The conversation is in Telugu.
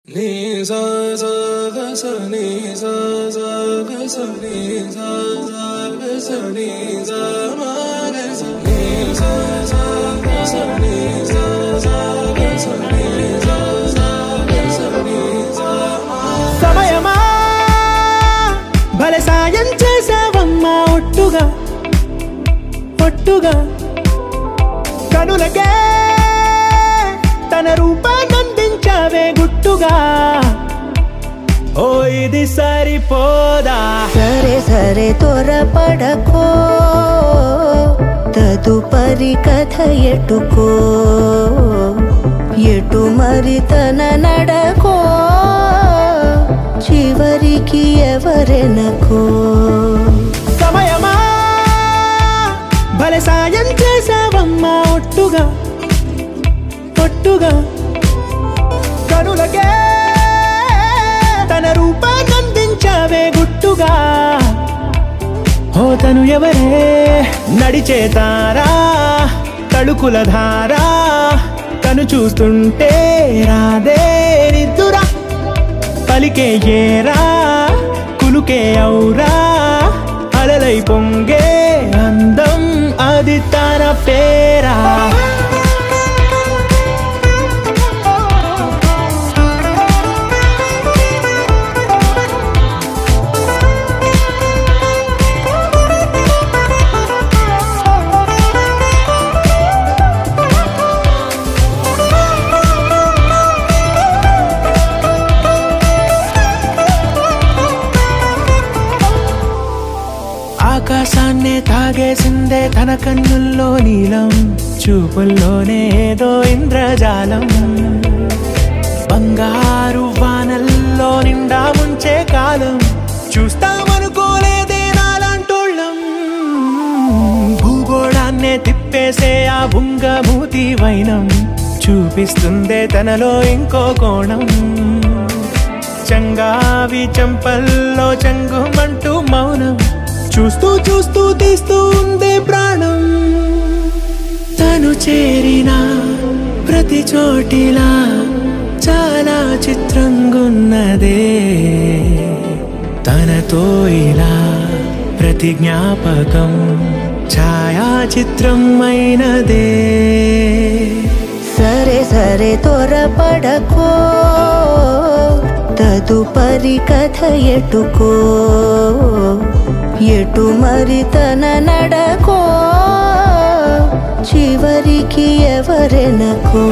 Ni sa sa ga sa ni sa sa ga sa ni sa sa ga sa ni sa ma ga sa ni sa sa ga sa ni sa sa ga sa ni sa sa ga sa ni sa ma సమయమా భలే సాయం చేసావమ్మా ఒట్టుగా ఒట్టుగా కనులకే తన రూపాన్నందించావే గుట్టుగా ఓ ఇది సరిపోదా సరే సరే త్వరపడకో తదుపరి కథ ఎటుకో ఎటు మరి తన నడకో చివరికి ఎవరెనకో సమయమా భలే సాయం చేసావమ్మా ఒట్టుగా ఒట్టుగా కనులకే తన రూపాన్నందించావే గుట్టుగా ఓ తను ఎవరే నడిచే తారా తళుకుల ధారా తను చూస్తుంటే రాదే నిద్దురా పలికే ఏరా కులుకే ఔరా అలలై పొంగే అందం అది తన పేరా ఆకాశాన్నే తాగేసిందే తన కన్నుల్లో నీలం చూపుల్లోనే ఏదో ఇంద్రజాలం బంగారు వానల్లో నిండా ముంచే కాలం చూస్తామనుకోలేదే నాలాంటోళ్ళం భూగోళాన్నే తిప్పేసే ఆ బుంగమూతి వైనం చూపిస్తుందే తనలో ఇంకో కోణం చంగావి చెంపల్లో చంగుమంటూ మౌనం చూస్తూ చూస్తూ తీస్తూ ఉందే ప్రాణం తను చేరిన ప్రతి చోటిలా చాలా చిత్రంగున్నదే తనతో ఇలా ప్రతి జ్ఞాపకం ఛాయాచిత్రం అయినదే సరే సరే త్వరపడకో తదుపరి కథ ఎటుకో ఎటు మరి తన నడకో చివరికి ఎవరెనకో